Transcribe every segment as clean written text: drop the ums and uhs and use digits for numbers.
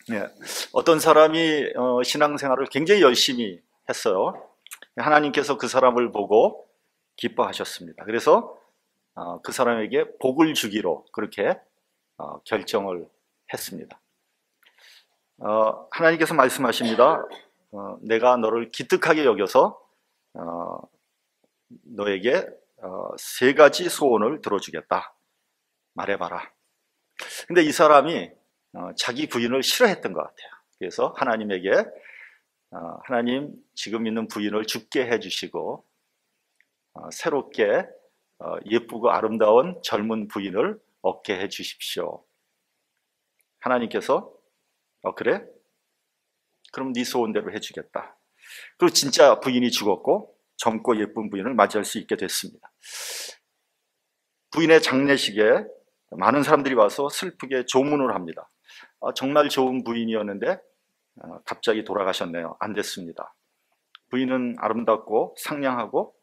예, 어떤 사람이 신앙생활을 굉장히 열심히 했어요. 하나님께서 그 사람을 보고 기뻐하셨습니다. 그래서 그 사람에게 복을 주기로 그렇게 결정을 했습니다. 하나님께서 말씀하십니다. 내가 너를 기특하게 여겨서 너에게 세 가지 소원을 들어주겠다. 말해봐라. 근데 이 사람이 자기 부인을 싫어했던 것 같아요. 그래서 하나님에게 하나님 지금 있는 부인을 죽게 해주시고 새롭게 예쁘고 아름다운 젊은 부인을 얻게 해주십시오. 하나님께서 그래? 그럼 네 소원대로 해주겠다. 그리고 진짜 부인이 죽었고 젊고 예쁜 부인을 맞이할 수 있게 됐습니다. 부인의 장례식에 많은 사람들이 와서 슬프게 조문을 합니다. 정말 좋은 부인이었는데 갑자기 돌아가셨네요. 안 됐습니다. 부인은 아름답고 상냥하고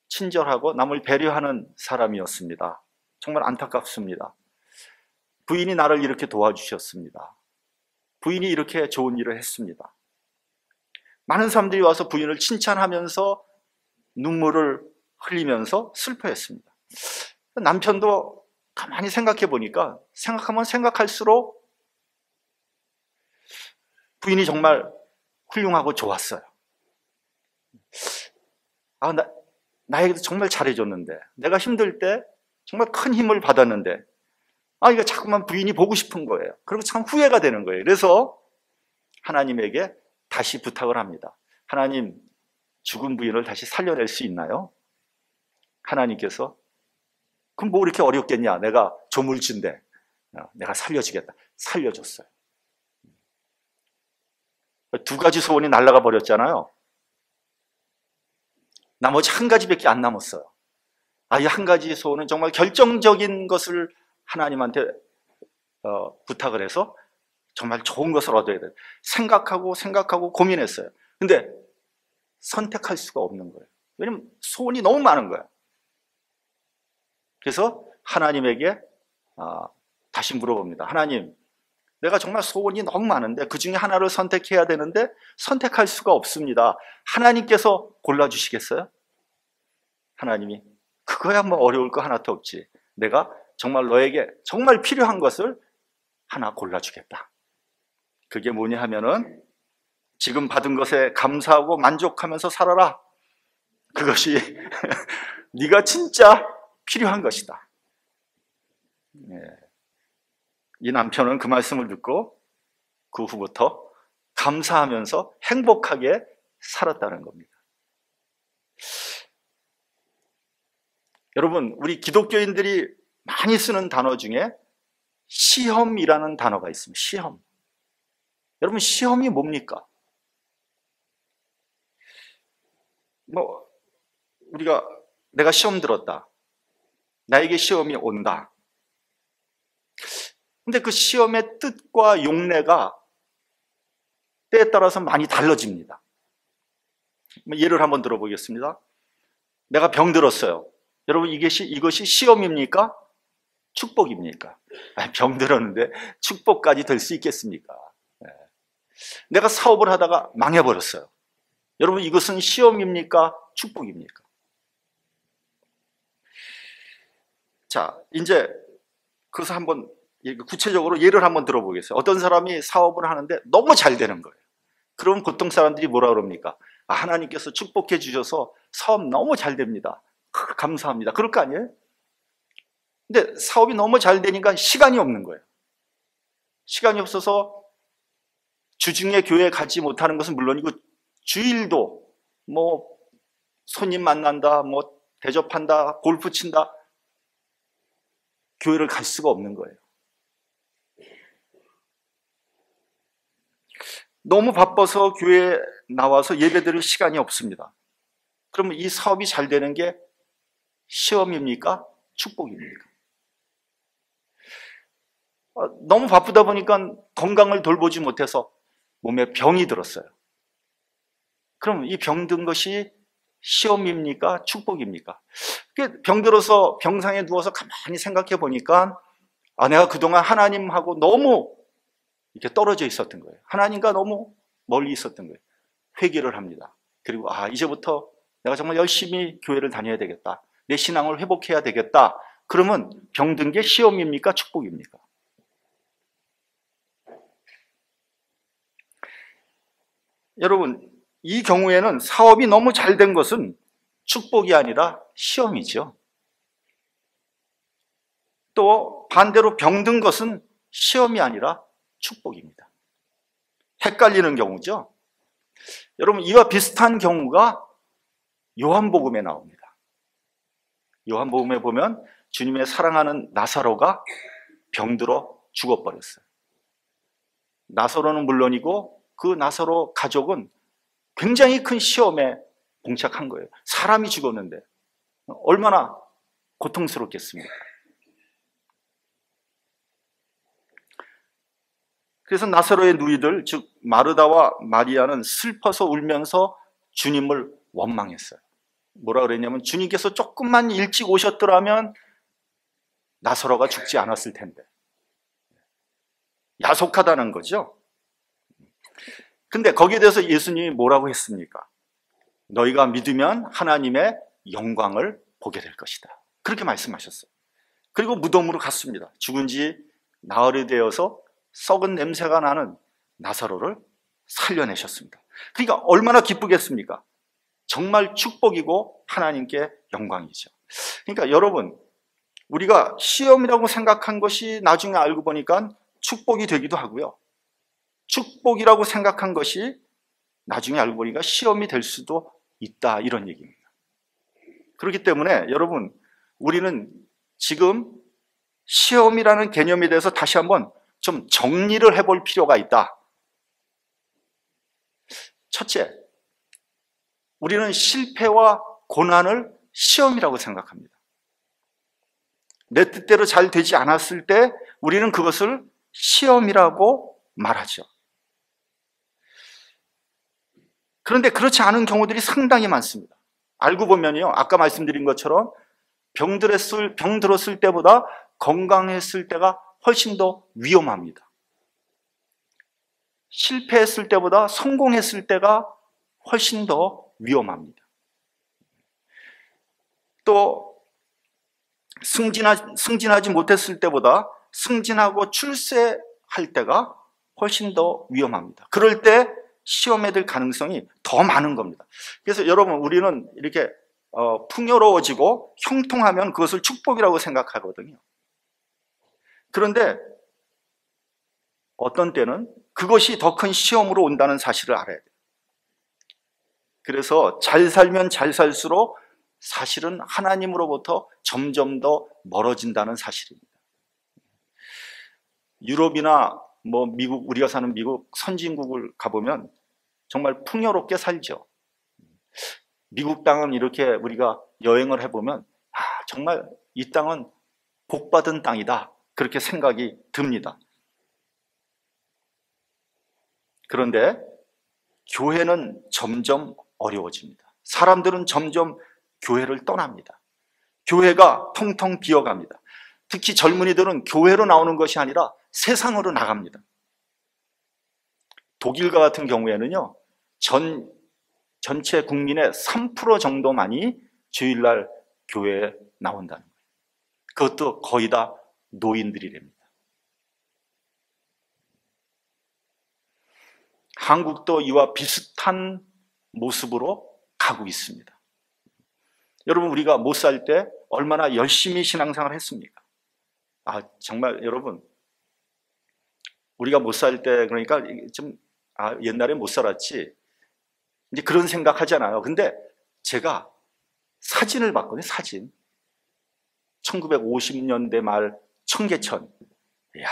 친절하고 남을 배려하는 사람이었습니다. 정말 안타깝습니다. 부인이 나를 이렇게 도와주셨습니다. 부인이 이렇게 좋은 일을 했습니다. 많은 사람들이 와서 부인을 칭찬하면서 눈물을 흘리면서 슬퍼했습니다. 남편도 가만히 생각해 보니까 생각하면 생각할수록 부인이 정말 훌륭하고 좋았어요. 나에게도 정말 잘해줬는데, 내가 힘들 때 정말 큰 힘을 받았는데, 이거 자꾸만 부인이 보고 싶은 거예요. 그리고 참 후회가 되는 거예요. 그래서 하나님에게 다시 부탁을 합니다. 하나님, 죽은 부인을 다시 살려낼 수 있나요? 하나님께서 그럼 뭐 이렇게 어렵겠냐? 내가 조물주인데 내가 살려주겠다. 살려줬어요. 두 가지 소원이 날아가 버렸잖아요. 나머지 한 가지밖에 안 남았어요. 이 한 가지 소원은 정말 결정적인 것을 하나님한테 부탁을 해서 정말 좋은 것을 얻어야 돼요. 생각하고 고민했어요. 근데 선택할 수가 없는 거예요. 왜냐면 소원이 너무 많은 거예요. 그래서 하나님에게 다시 물어봅니다. 하나님, 내가 정말 소원이 너무 많은데 그 중에 하나를 선택해야 되는데 선택할 수가 없습니다. 하나님께서 골라주시겠어요? 하나님이 그거야 뭐 어려울 거 하나도 없지. 내가 정말 너에게 정말 필요한 것을 하나 골라주겠다. 그게 뭐냐 하면은 지금 받은 것에 감사하고 만족하면서 살아라. 그것이 네가 진짜 필요한 것이다. 이 남편은 그 말씀을 듣고 그 후부터 감사하면서 행복하게 살았다는 겁니다. 여러분, 우리 기독교인들이 많이 쓰는 단어 중에 시험이라는 단어가 있습니다. 시험. 여러분, 시험이 뭡니까? 내가 시험 들었다. 나에게 시험이 온다. 근데 그 시험의 뜻과 용례가 때에 따라서 많이 달라집니다. 예를 한번 들어보겠습니다. 내가 병들었어요. 여러분, 이것이 시험입니까? 축복입니까? 병들었는데 축복까지 될 수 있겠습니까? 내가 사업을 하다가 망해버렸어요. 여러분, 이것은 시험입니까? 축복입니까? 자, 이제 그래서 한번 구체적으로 예를 한번 들어보겠어요. 어떤 사람이 사업을 하는데 너무 잘 되는 거예요. 그럼 보통 사람들이 뭐라 그럽니까? 하나님께서 축복해 주셔서 사업 너무 잘 됩니다. 감사합니다. 그럴 거 아니에요? 근데 사업이 너무 잘 되니까 시간이 없는 거예요. 시간이 없어서 주중에 교회에 가지 못하는 것은 물론이고 주일도 손님 만난다, 대접한다, 골프 친다, 교회를 갈 수가 없는 거예요. 너무 바빠서 교회에 나와서 예배드릴 시간이 없습니다. 그러면 이 사업이 잘 되는 게 시험입니까? 축복입니까? 너무 바쁘다 보니까 건강을 돌보지 못해서 몸에 병이 들었어요. 그럼 이 병든 것이 시험입니까? 축복입니까? 병들어서 병상에 누워서 가만히 생각해 보니까 내가 그동안 하나님하고 너무 이렇게 떨어져 있었던 거예요. 하나님과 너무 멀리 있었던 거예요. 회개를 합니다. 그리고 이제부터 내가 정말 열심히 교회를 다녀야 되겠다. 내 신앙을 회복해야 되겠다. 그러면 병든 게 시험입니까? 축복입니까? 여러분, 이 경우에는 사업이 너무 잘 된 것은 축복이 아니라 시험이죠. 또 반대로 병든 것은 시험이 아니라 축복입니다. 헷갈리는 경우죠. 여러분, 이와 비슷한 경우가 요한복음에 나옵니다. 요한복음에 보면 주님의 사랑하는 나사로가 병들어 죽어버렸어요. 나사로는 물론이고 그 나사로 가족은 굉장히 큰 시험에 봉착한 거예요. 사람이 죽었는데 얼마나 고통스럽겠습니까? 그래서 나사로의 누이들, 즉 마르다와 마리아는 슬퍼서 울면서 주님을 원망했어요. 뭐라 그랬냐면, 주님께서 조금만 일찍 오셨더라면 나사로가 죽지 않았을 텐데. 야속하다는 거죠. 근데 거기에 대해서 예수님이 뭐라고 했습니까? 너희가 믿으면 하나님의 영광을 보게 될 것이다. 그렇게 말씀하셨어요. 그리고 무덤으로 갔습니다. 죽은 지 나흘이 되어서 썩은 냄새가 나는 나사로를 살려내셨습니다. 그러니까 얼마나 기쁘겠습니까? 정말 축복이고 하나님께 영광이죠. 그러니까 여러분, 우리가 시험이라고 생각한 것이 나중에 알고 보니까 축복이 되기도 하고요. 축복이라고 생각한 것이 나중에 알고 보니까 시험이 될 수도 있다, 이런 얘기입니다. 그렇기 때문에 여러분, 우리는 지금 시험이라는 개념에 대해서 다시 한번 좀 정리를 해볼 필요가 있다. 첫째, 우리는 실패와 고난을 시험이라고 생각합니다. 내 뜻대로 잘 되지 않았을 때 우리는 그것을 시험이라고 말하죠. 그런데 그렇지 않은 경우들이 상당히 많습니다. 알고 보면요, 아까 말씀드린 것처럼 병들었을 때보다 건강했을 때가 훨씬 더 위험합니다. 실패했을 때보다 성공했을 때가 훨씬 더 위험합니다. 또 승진하지 못했을 때보다 승진하고 출세할 때가 훨씬 더 위험합니다. 그럴 때 시험에 들 가능성이 더 많은 겁니다. 그래서 여러분, 우리는 이렇게 풍요로워지고 형통하면 그것을 축복이라고 생각하거든요. 그런데 어떤 때는 그것이 더 큰 시험으로 온다는 사실을 알아야 돼요. 그래서 잘 살면 잘 살수록 사실은 하나님으로부터 점점 더 멀어진다는 사실입니다. 유럽이나 미국, 우리가 사는 미국 선진국을 가보면 정말 풍요롭게 살죠. 미국 땅은 이렇게 우리가 여행을 해보면 정말 이 땅은 복받은 땅이다, 그렇게 생각이 듭니다. 그런데 교회는 점점 어려워집니다. 사람들은 점점 교회를 떠납니다. 교회가 텅텅 비어갑니다. 특히 젊은이들은 교회로 나오는 것이 아니라 세상으로 나갑니다. 독일과 같은 경우에는요, 전체 국민의 3% 정도만이 주일날 교회에 나온다는 거예요. 그것도 거의 다 노인들이랍니다. 한국도 이와 비슷한 모습으로 가고 있습니다. 여러분, 우리가 못 살 때 얼마나 열심히 신앙생활을 했습니까? 정말 여러분, 우리가 못 살 때, 그러니까 좀 옛날에 못 살았지, 이제 그런 생각 하잖아요. 근데 제가 사진을 봤거든요. 사진 1950년대 말 청계천. 이야,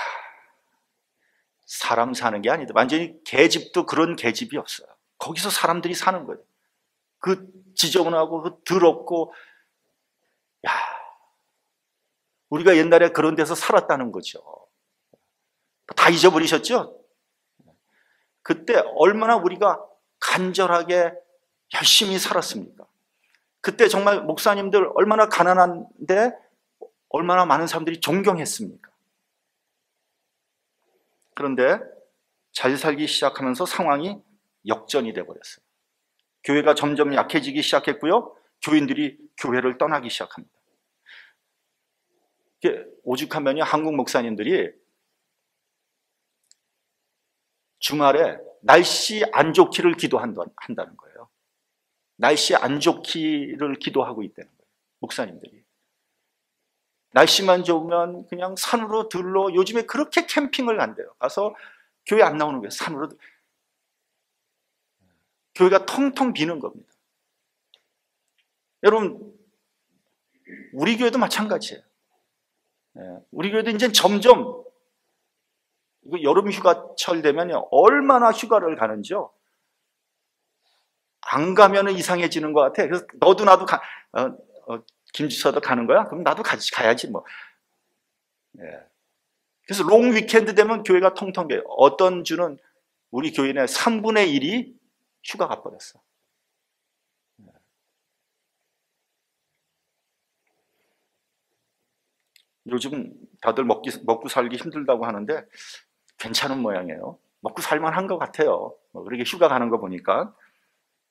사람 사는 게 아니다. 완전히 계집도 그런 계집이 없어요. 거기서 사람들이 사는 거예요. 그 지저분하고 그 더럽고, 야, 우리가 옛날에 그런 데서 살았다는 거죠. 다 잊어버리셨죠? 그때 얼마나 우리가 간절하게 열심히 살았습니까? 그때 정말 목사님들 얼마나 가난한데 얼마나 많은 사람들이 존경했습니까? 그런데 잘 살기 시작하면서 상황이 역전이 돼버렸어요. 교회가 점점 약해지기 시작했고요. 교인들이 교회를 떠나기 시작합니다. 오죽하면요, 한국 목사님들이 주말에 날씨 안 좋기를 기도한다는 거예요. 날씨 안 좋기를 기도하고 있다는 거예요, 목사님들이. 날씨만 좋으면 그냥 산으로 들러, 요즘에 그렇게 캠핑을 한대요. 가서 교회 안 나오는 거예요. 산으로. 교회가 텅텅 비는 겁니다. 여러분, 우리 교회도 마찬가지예요. 우리 교회도 이제 점점 여름 휴가철 되면요, 얼마나 휴가를 가는지요. 안 가면 이상해지는 것 같아. 그래서 너도 나도 김지서도 가는 거야? 그럼 나도 같이 가야지 뭐. 그래서 롱 위켄드 되면 교회가 텅텅 비어요. 어떤 주는 우리 교인의 3분의 1이 휴가 가버렸어. 요즘 다들 먹고 살기 힘들다고 하는데 괜찮은 모양이에요. 먹고 살만한 것 같아요. 그렇게 휴가 가는 거 보니까.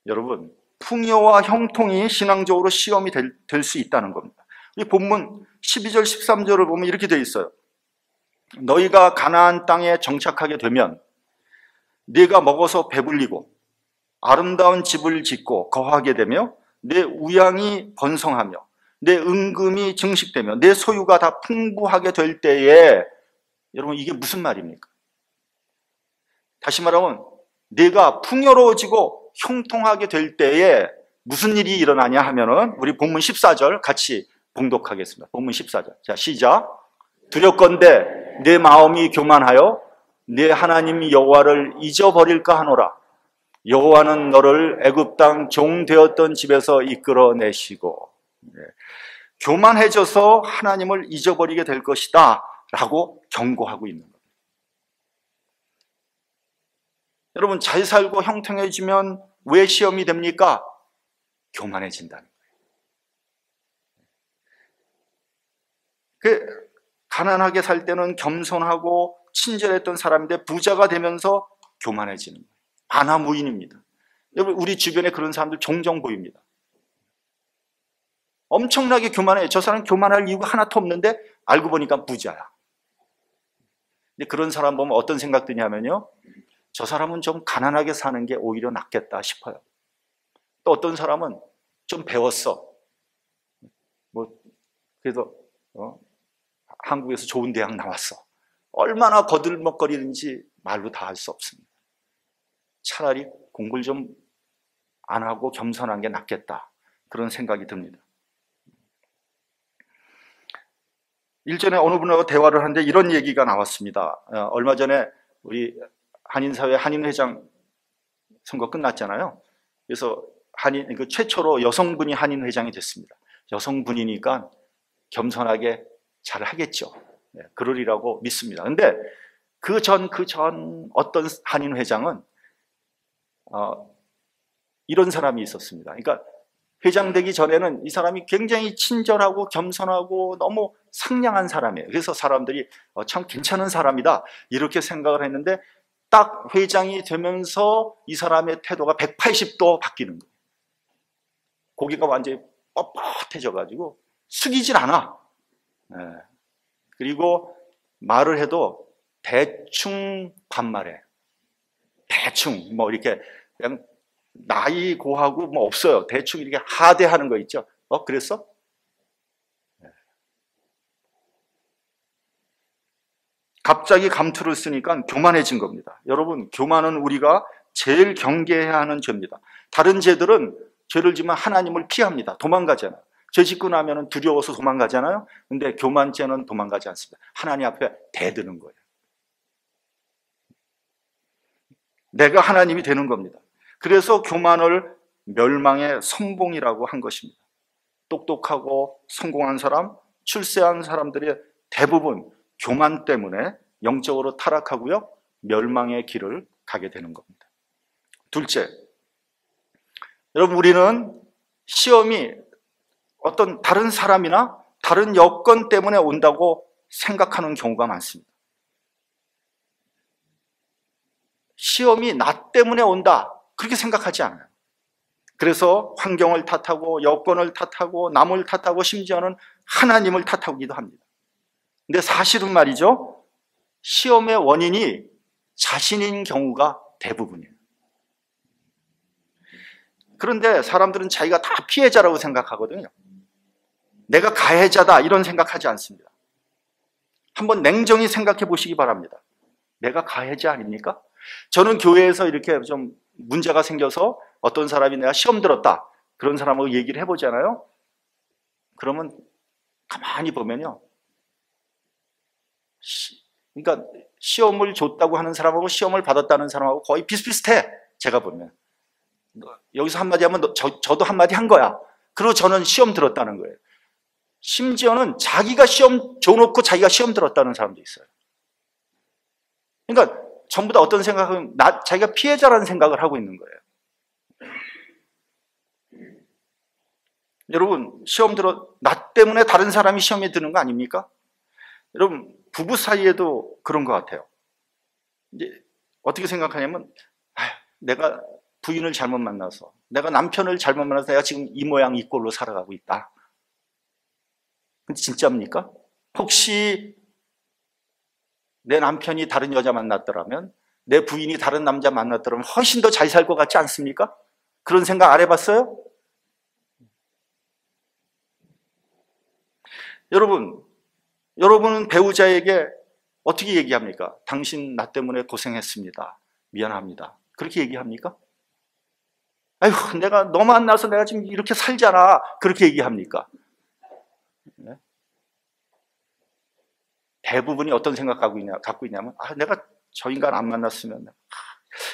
여러분, 풍요와 형통이 신앙적으로 시험이 될 수 있다는 겁니다. 이 본문 12절 13절을 보면 이렇게 되어 있어요. 너희가 가나안 땅에 정착하게 되면 네가 먹어서 배불리고 아름다운 집을 짓고 거하게 되며 내 우양이 번성하며 내 은금이 증식되며 내 소유가 다 풍부하게 될 때에, 여러분 이게 무슨 말입니까? 다시 말하면 내가 풍요로워지고 형통하게 될 때에 무슨 일이 일어나냐 하면은, 우리 본문 14절 같이 봉독하겠습니다. 본문 14절. 자, 시작. 두렵건대 내 마음이 교만하여 내 하나님 여호와를 잊어버릴까 하노라. 여호와는 너를 애굽 땅 종 되었던 집에서 이끌어내시고. 교만해져서 하나님을 잊어버리게 될 것이다 라고 경고하고 있는 겁니다. 여러분, 잘 살고 형통해지면 왜 시험이 됩니까? 교만해진다는 거예요. 가난하게 살 때는 겸손하고 친절했던 사람인데 부자가 되면서 교만해지는 거예요. 안하무인입니다. 여러분, 우리 주변에 그런 사람들 종종 보입니다. 엄청나게 교만해요. 저 사람 교만할 이유가 하나도 없는데 알고 보니까 부자야. 근데 그런 사람 보면 어떤 생각 드냐면요, 저 사람은 좀 가난하게 사는 게 오히려 낫겠다 싶어요. 또 어떤 사람은 좀 배웠어. 그래도 한국에서 좋은 대학 나왔어. 얼마나 거들먹거리는지 말로 다 할 수 없습니다. 차라리 공부를 좀 안 하고 겸손한 게 낫겠다, 그런 생각이 듭니다. 일전에 어느 분하고 대화를 하는데 이런 얘기가 나왔습니다. 얼마 전에 우리 한인사회 한인회장 선거 끝났잖아요. 그래서 최초로 여성분이 한인회장이 됐습니다. 여성분이니까 겸손하게 잘 하겠죠. 그러리라고 믿습니다. 근데 그 전 어떤 한인회장은 이런 사람이 있었습니다. 그러니까 회장 되기 전에는 이 사람이 굉장히 친절하고 겸손하고 너무 상냥한 사람이에요. 그래서 사람들이 참 괜찮은 사람이다 이렇게 생각을 했는데, 딱 회장이 되면서 이 사람의 태도가 180도 바뀌는 거예요. 고개가 완전히 뻣뻣해져가지고 숙이질 않아. 그리고 말을 해도 대충 반말해. 대충 이렇게 그냥 나이 고하고 없어요. 대충 이렇게 하대하는 거 있죠. 그랬어? 갑자기 감투를 쓰니까 교만해진 겁니다. 여러분, 교만은 우리가 제일 경계해야 하는 죄입니다. 다른 죄들은 죄를 지면 하나님을 피합니다. 도망가잖아요. 죄 짓고 나면 두려워서 도망가잖아요. 근데 교만죄는 도망가지 않습니다. 하나님 앞에 대드는 거예요. 내가 하나님이 되는 겁니다. 그래서 교만을 멸망의 선봉이라고 한 것입니다. 똑똑하고 성공한 사람, 출세한 사람들의 대부분 교만 때문에 영적으로 타락하고요, 멸망의 길을 가게 되는 겁니다. 둘째, 여러분, 우리는 시험이 어떤 다른 사람이나 다른 여건 때문에 온다고 생각하는 경우가 많습니다. 시험이 나 때문에 온다, 그렇게 생각하지 않아요. 그래서 환경을 탓하고 여건을 탓하고 남을 탓하고 심지어는 하나님을 탓하기도 합니다. 근데 사실은 말이죠, 시험의 원인이 자신인 경우가 대부분이에요. 그런데 사람들은 자기가 다 피해자라고 생각하거든요. 내가 가해자다 이런 생각하지 않습니다. 한번 냉정히 생각해 보시기 바랍니다. 내가 가해자 아닙니까? 저는 교회에서 이렇게 좀 문제가 생겨서 어떤 사람이 내가 시험 들었다, 그런 사람하고 얘기를 해보잖아요. 그러면 가만히 보면요, 그러니까 시험을 줬다고 하는 사람하고 시험을 받았다는 사람하고 거의 비슷비슷해. 제가 보면 여기서 한마디 하면 저도 한마디 한 거야. 그리고 저는 시험 들었다는 거예요. 심지어는 자기가 시험 줘놓고 자기가 시험 들었다는 사람도 있어요. 그러니까 전부 다 어떤 생각은 자기가 피해자라는 생각을 하고 있는 거예요. 여러분, 나 때문에 다른 사람이 시험에 드는 거 아닙니까? 여러분, 부부 사이에도 그런 것 같아요. 이제 어떻게 생각하냐면, 내가 부인을 잘못 만나서, 내가 남편을 잘못 만나서 내가 지금 이 모양 이 꼴로 살아가고 있다. 근데 진짜입니까? 혹시 내 남편이 다른 여자 만났더라면, 내 부인이 다른 남자 만났더라면 훨씬 더 잘 살 것 같지 않습니까? 그런 생각 안 해봤어요? 여러분은 배우자에게 어떻게 얘기합니까? 당신 나 때문에 고생했습니다. 미안합니다. 그렇게 얘기합니까? 아휴, 내가 너 만나서 내가 지금 이렇게 살잖아. 그렇게 얘기합니까? 네? 대부분이 어떤 생각 갖고 있냐면, 내가 저 인간 안 만났으면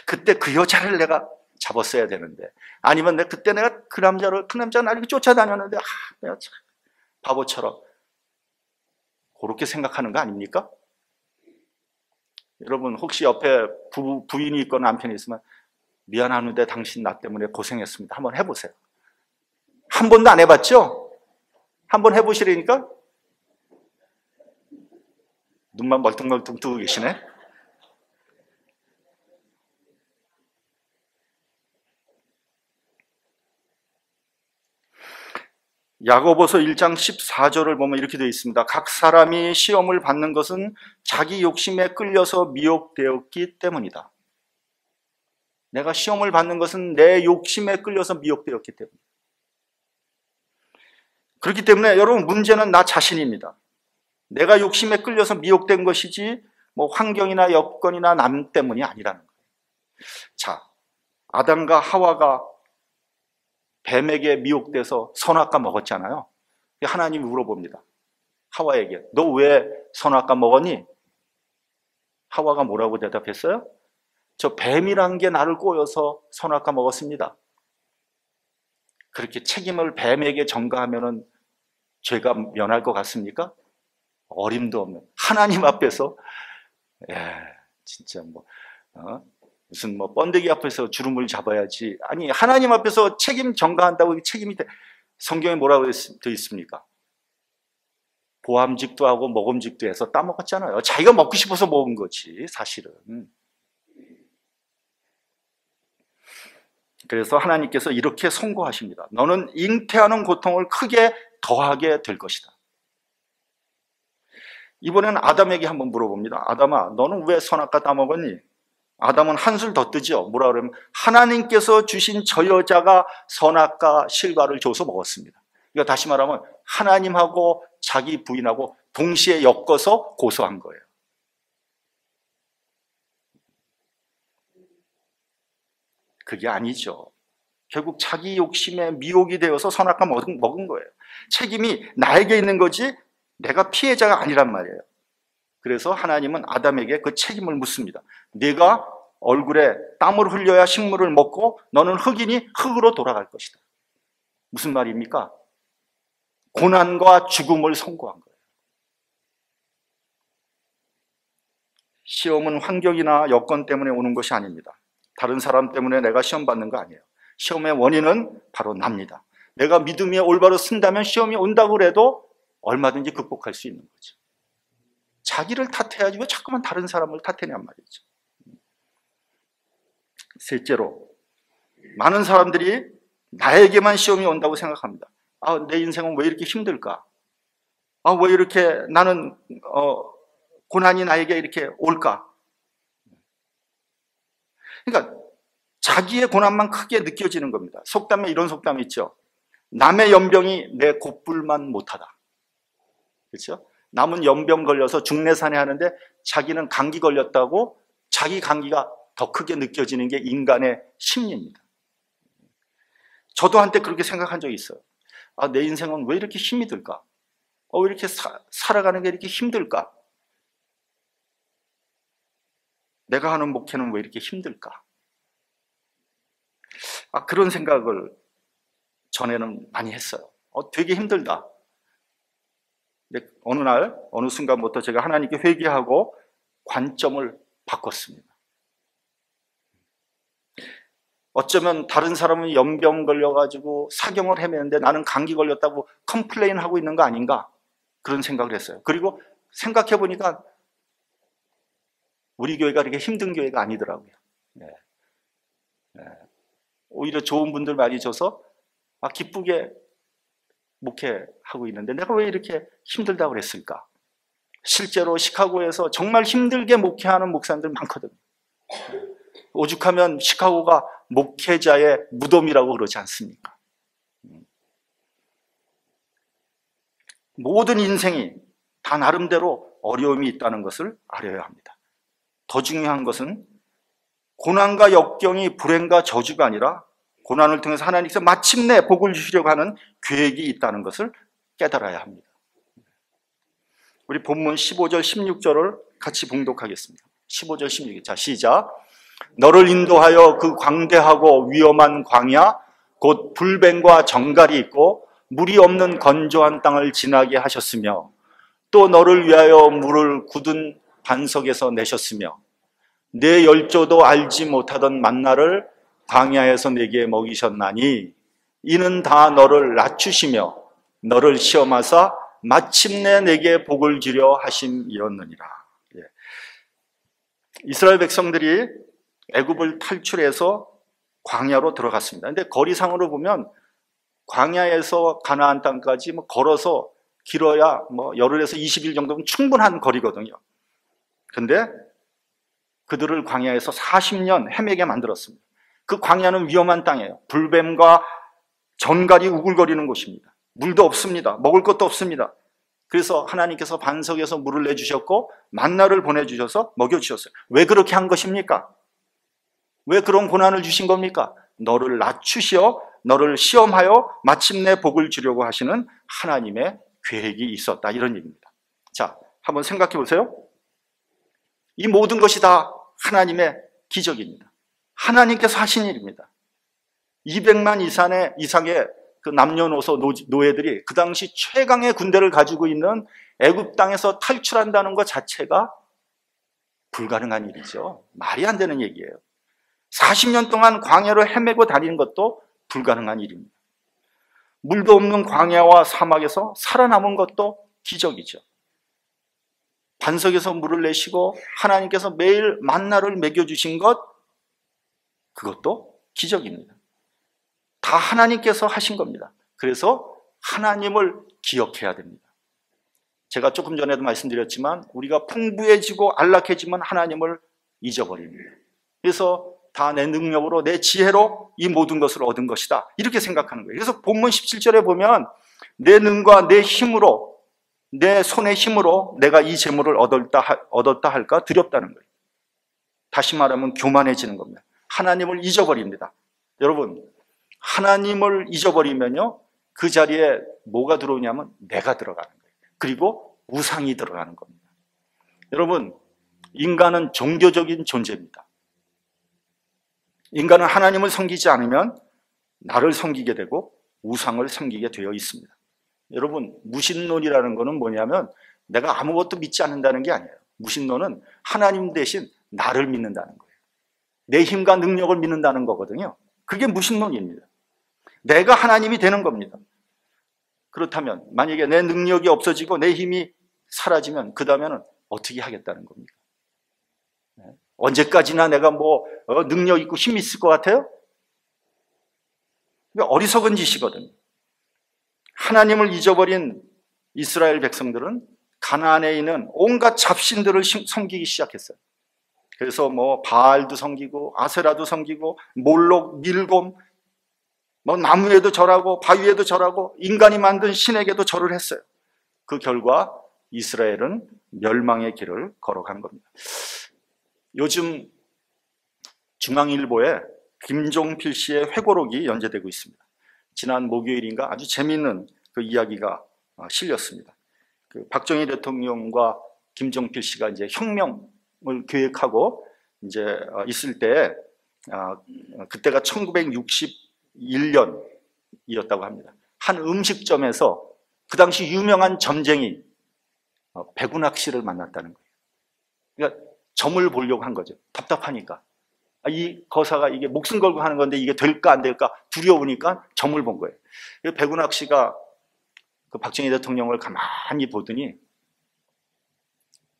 그때 그 여자를 내가 잡았어야 되는데, 아니면 그때 내가 그 남자를 나를 쫓아다녔는데, 내가 참 바보처럼. 그렇게 생각하는 거 아닙니까? 여러분, 혹시 옆에 부인이 있거나 남편이 있으면, 미안하는데 당신 나 때문에 고생했습니다. 한번 해보세요. 한 번도 안 해봤죠? 한번 해보시라니까? 눈만 멀뚱멀뚱 뜨고 계시네? 야고보서 1장 14절을 보면 이렇게 되어 있습니다. 각 사람이 시험을 받는 것은 자기 욕심에 끌려서 미혹되었기 때문이다. 내가 시험을 받는 것은 내 욕심에 끌려서 미혹되었기 때문이다. 그렇기 때문에 여러분, 문제는 나 자신입니다. 내가 욕심에 끌려서 미혹된 것이지 환경이나 여건이나 남 때문이 아니라는 거예요. 자, 아담과 하와가 뱀에게 미혹돼서 선악과 먹었잖아요. 하나님이 물어봅니다. 하와에게, 너 왜 선악과 먹었니? 하와가 뭐라고 대답했어요? 저 뱀이란 게 나를 꼬여서 선악과 먹었습니다. 그렇게 책임을 뱀에게 전가하면 죄가 면할 것 같습니까? 어림도 없는 하나님 앞에서, 진짜 무슨 번데기 앞에서 주름을 잡아야지. 아니, 하나님 앞에서 책임 전가한다고 책임이 성경에 뭐라고 되어 있습니까? 보암직도 하고 먹음직도 해서 따먹었잖아요. 자기가 먹고 싶어서 먹은 거지, 사실은. 그래서 하나님께서 이렇게 선고하십니다. 너는 잉태하는 고통을 크게 더하게 될 것이다. 이번에는 아담에게 한번 물어봅니다. 아담아, 너는 왜 선악과 따먹었니? 아담은 한술 더 뜨죠. 뭐라 그러면, 하나님께서 주신 저 여자가 선악과 실과를 줘서 먹었습니다. 그러니까 다시 말하면 하나님하고 자기 부인하고 동시에 엮어서 고소한 거예요. 그게 아니죠. 결국 자기 욕심에 미혹이 되어서 선악과 먹은 거예요. 책임이 나에게 있는 거지 내가 피해자가 아니란 말이에요. 그래서 하나님은 아담에게 그 책임을 묻습니다. 네가 얼굴에 땀을 흘려야 식물을 먹고 너는 흙이니 흙으로 돌아갈 것이다. 무슨 말입니까? 고난과 죽음을 선고한 거예요. 시험은 환경이나 여건 때문에 오는 것이 아닙니다. 다른 사람 때문에 내가 시험 받는 거 아니에요. 시험의 원인은 바로 납니다. 내가 믿음이 올바로 쓴다면 시험이 온다고 해도 얼마든지 극복할 수 있는 거죠. 자기를 탓해야지 왜 자꾸만 다른 사람을 탓해냔 말이죠. 셋째로, 많은 사람들이 나에게만 시험이 온다고 생각합니다. 내 인생은 왜 이렇게 힘들까? 왜 이렇게 나는 고난이 나에게 이렇게 올까? 그러니까 자기의 고난만 크게 느껴지는 겁니다. 속담에 이런 속담이 있죠. 남의 연병이 내 곱불만 못하다. 그렇죠? 남은 연병 걸려서 중내산에 하는데 자기는 감기 걸렸다고 자기 감기가 더 크게 느껴지는 게 인간의 심리입니다. 저도 한때 그렇게 생각한 적이 있어요. 내 인생은 왜 이렇게 힘이 들까? 왜 이렇게 살아가는 게 이렇게 힘들까? 내가 하는 목회는 왜 이렇게 힘들까? 그런 생각을 전에는 많이 했어요. 되게 힘들다. 근데 어느 날, 어느 순간부터 제가 하나님께 회개하고 관점을 바꿨습니다. 어쩌면 다른 사람은 연병 걸려가지고 사경을 헤매는데 나는 감기 걸렸다고 컴플레인 하고 있는 거 아닌가? 그런 생각을 했어요. 그리고 생각해 보니까 우리 교회가 그렇게 힘든 교회가 아니더라고요. 오히려 좋은 분들 많이 줘서 기쁘게 목회하고 있는데 내가 왜 이렇게 힘들다고 그랬을까? 실제로 시카고에서 정말 힘들게 목회하는 목사님들 많거든요. 오죽하면 시카고가 목회자의 무덤이라고 그러지 않습니까? 모든 인생이 다 나름대로 어려움이 있다는 것을 알아야 합니다. 더 중요한 것은 고난과 역경이 불행과 저주가 아니라 고난을 통해서 하나님께서 마침내 복을 주시려고 하는 계획이 있다는 것을 깨달아야 합니다. 우리 본문 15절 16절을 같이 봉독하겠습니다. 15절 16절. 자, 시작. 너를 인도하여 그 광대하고 위험한 광야 곧 불뱀과 정갈이 있고 물이 없는 건조한 땅을 지나게 하셨으며 또 너를 위하여 물을 굳은 반석에서 내셨으며 내 열조도 알지 못하던 만나를 광야에서 내게 먹이셨나니 이는 다 너를 낮추시며 너를 시험하사 마침내 내게 복을 주려 하심이었느니라. 이스라엘 백성들이 애굽을 탈출해서 광야로 들어갔습니다. 근데 거리상으로 보면 광야에서 가나안 땅까지 걸어서 길어야 열흘에서 20일 정도면 충분한 거리거든요. 근데 그들을 광야에서 40년 헤매게 만들었습니다. 그 광야는 위험한 땅이에요. 불뱀과 전갈이 우글거리는 곳입니다. 물도 없습니다. 먹을 것도 없습니다. 그래서 하나님께서 반석에서 물을 내주셨고 만나를 보내주셔서 먹여주셨어요. 왜 그렇게 한 것입니까? 왜 그런 고난을 주신 겁니까? 너를 낮추시어 너를 시험하여 마침내 복을 주려고 하시는 하나님의 계획이 있었다, 이런 얘기입니다. 자, 한번 생각해 보세요. 이 모든 것이 다 하나님의 기적입니다. 하나님께서 하신 일입니다. 200만 이상의 그 남녀노소 노예들이 그 당시 최강의 군대를 가지고 있는 애굽 땅에서 탈출한다는 것 자체가 불가능한 일이죠. 말이 안 되는 얘기예요. 40년 동안 광야로 헤매고 다니는 것도 불가능한 일입니다. 물도 없는 광야와 사막에서 살아남은 것도 기적이죠. 반석에서 물을 내시고 하나님께서 매일 만나를 먹여주신 것, 그것도 기적입니다. 다 하나님께서 하신 겁니다. 그래서 하나님을 기억해야 됩니다. 제가 조금 전에도 말씀드렸지만 우리가 풍부해지고 안락해지면 하나님을 잊어버립니다. 그래서 다 내 능력으로 내 지혜로 이 모든 것을 얻은 것이다, 이렇게 생각하는 거예요. 그래서 본문 17절에 보면 내 능과 내 힘으로, 내 손의 힘으로 내가 이 재물을 얻었다 할까 두렵다는 거예요. 다시 말하면 교만해지는 겁니다. 하나님을 잊어버립니다. 여러분, 하나님을 잊어버리면요, 그 자리에 뭐가 들어오냐면 내가 들어가는 거예요. 그리고 우상이 들어가는 겁니다. 여러분, 인간은 종교적인 존재입니다. 인간은 하나님을 섬기지 않으면 나를 섬기게 되고 우상을 섬기게 되어 있습니다. 여러분, 무신론이라는 것은 뭐냐면 내가 아무것도 믿지 않는다는 게 아니에요. 무신론은 하나님 대신 나를 믿는다는 거예요. 내 힘과 능력을 믿는다는 거거든요. 그게 무신론입니다. 내가 하나님이 되는 겁니다. 그렇다면 만약에 내 능력이 없어지고 내 힘이 사라지면 그 다음에는 어떻게 하겠다는 겁니까? 언제까지나 내가 능력 있고 힘 있을 것 같아요? 어리석은 짓이거든요. 하나님을 잊어버린 이스라엘 백성들은 가나안에 있는 온갖 잡신들을 섬기기 시작했어요. 그래서 바알도 섬기고 아세라도 섬기고 몰록, 밀곰, 나무에도 절하고 바위에도 절하고 인간이 만든 신에게도 절을 했어요. 그 결과 이스라엘은 멸망의 길을 걸어간 겁니다. 요즘 중앙일보에 김종필 씨의 회고록이 연재되고 있습니다. 지난 목요일인가 아주 재미있는 그 이야기가 실렸습니다. 그 박정희 대통령과 김종필 씨가 이제 혁명을 계획하고 이제 있을 때, 그때가 1961년이었다고 합니다. 한 음식점에서 그 당시 유명한 점쟁이 백운학 씨를 만났다는 거예요. 그러니까 점을 보려고 한 거죠. 답답하니까. 이 거사가 이게 목숨 걸고 하는 건데 이게 될까 안 될까 두려우니까 점을 본 거예요. 백운학 씨가 그 박정희 대통령을 가만히 보더니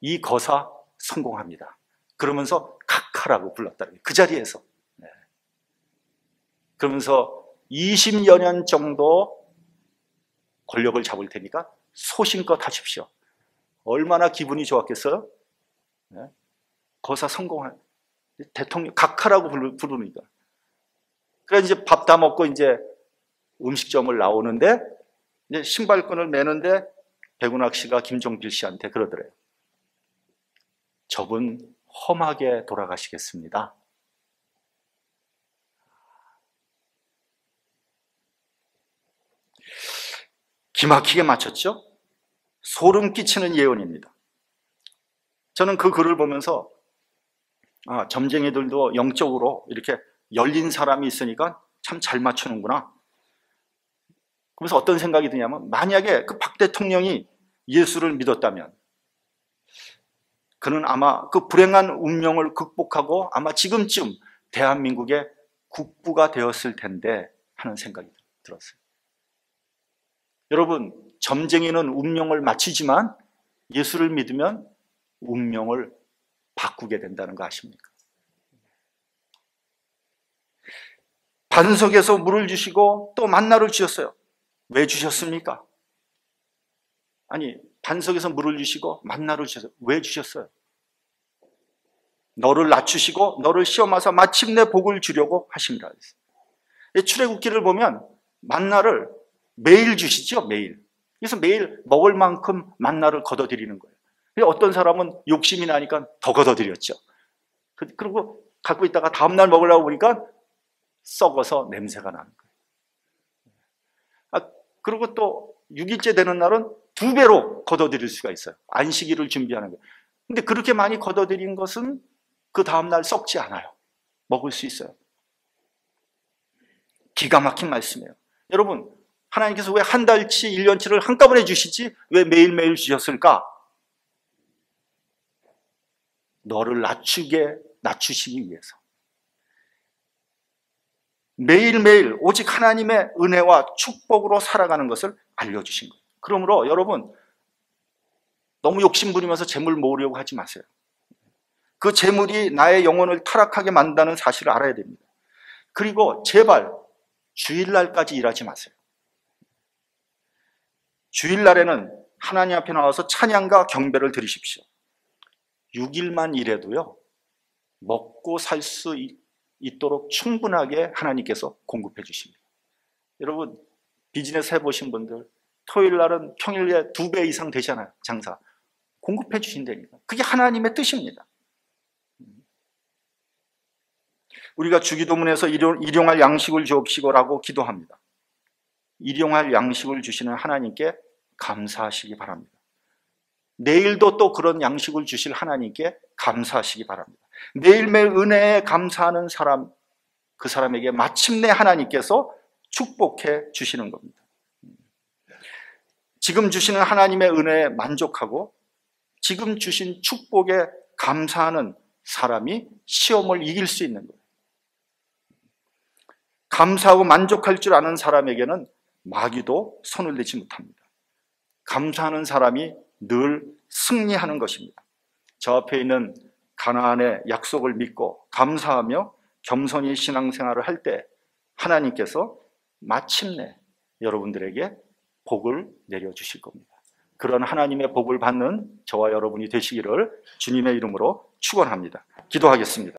이 거사 성공합니다. 그러면서 각하라고 불렀다는 거예요. 그 자리에서. 네. 그러면서 20여 년 정도 권력을 잡을 테니까 소신껏 하십시오. 얼마나 기분이 좋았겠어요? 네. 거사 성공한 대통령 각하라고 부르니까. 그래서 이제 밥 다 먹고 이제 음식점을 나오는데 이제 신발끈을 매는데 백운학 씨가 김종필 씨한테 그러더래요. 저분 험하게 돌아가시겠습니다. 기막히게 맞췄죠? 소름 끼치는 예언입니다. 저는 그 글을 보면서 점쟁이들도 영적으로 이렇게 열린 사람이 있으니까 참 잘 맞추는구나. 그래서 어떤 생각이 드냐면, 만약에 그 박 대통령이 예수를 믿었다면 그는 아마 그 불행한 운명을 극복하고 아마 지금쯤 대한민국의 국부가 되었을 텐데 하는 생각이 들었어요. 여러분, 점쟁이는 운명을 맞추지만 예수를 믿으면 운명을 바꾸게 된다는 거 아십니까? 반석에서 물을 주시고 또 만나를 주셨어요. 왜 주셨습니까? 아니, 반석에서 물을 주시고 만나를 주셨어요. 왜 주셨어요? 너를 낮추시고 너를 시험하사 마침내 복을 주려고 하십니다. 출애굽기를 보면 만나를 매일 주시죠, 매일. 그래서 매일 먹을 만큼 만나를 걷어들이는 거예요. 어떤 사람은 욕심이 나니까 더 걷어들였죠. 그리고 갖고 있다가 다음날 먹으려고 보니까 썩어서 냄새가 나는 거예요. 그리고 또 6일째 되는 날은 2배로 걷어들일 수가 있어요. 안식일을 준비하는 거예요. 근데 그렇게 많이 걷어들인 것은 그 다음날 썩지 않아요. 먹을 수 있어요. 기가 막힌 말씀이에요. 여러분, 하나님께서 왜 한 달치, 1년치를 한꺼번에 주시지 왜 매일매일 주셨을까? 너를 낮추시기 위해서. 매일매일 오직 하나님의 은혜와 축복으로 살아가는 것을 알려주신 거예요. 그러므로 여러분, 너무 욕심부리면서 재물 모으려고 하지 마세요. 그 재물이 나의 영혼을 타락하게 만든다는 사실을 알아야 됩니다. 그리고 제발 주일날까지 일하지 마세요. 주일날에는 하나님 앞에 나와서 찬양과 경배를 드리십시오. 6일만 일해도요, 먹고 살 수 있도록 충분하게 하나님께서 공급해 주십니다. 여러분, 비즈니스 해보신 분들, 토요일날은 평일에 2배 이상 되잖아요, 장사. 공급해 주신다니까. 그게 하나님의 뜻입니다. 우리가 주기도문에서 일용할 양식을 주옵시고라고 기도합니다. 일용할 양식을 주시는 하나님께 감사하시기 바랍니다. 내일도 또 그런 양식을 주실 하나님께 감사하시기 바랍니다. 매일매일 은혜에 감사하는 사람, 그 사람에게 마침내 하나님께서 축복해 주시는 겁니다. 지금 주시는 하나님의 은혜에 만족하고 지금 주신 축복에 감사하는 사람이 시험을 이길 수 있는 거예요. 감사하고 만족할 줄 아는 사람에게는 마귀도 손을 내지 못합니다. 감사하는 사람이 늘 승리하는 것입니다. 저 앞에 있는 가나안의 약속을 믿고 감사하며 겸손히 신앙생활을 할 때 하나님께서 마침내 여러분들에게 복을 내려주실 겁니다. 그런 하나님의 복을 받는 저와 여러분이 되시기를 주님의 이름으로 축원합니다. 기도하겠습니다.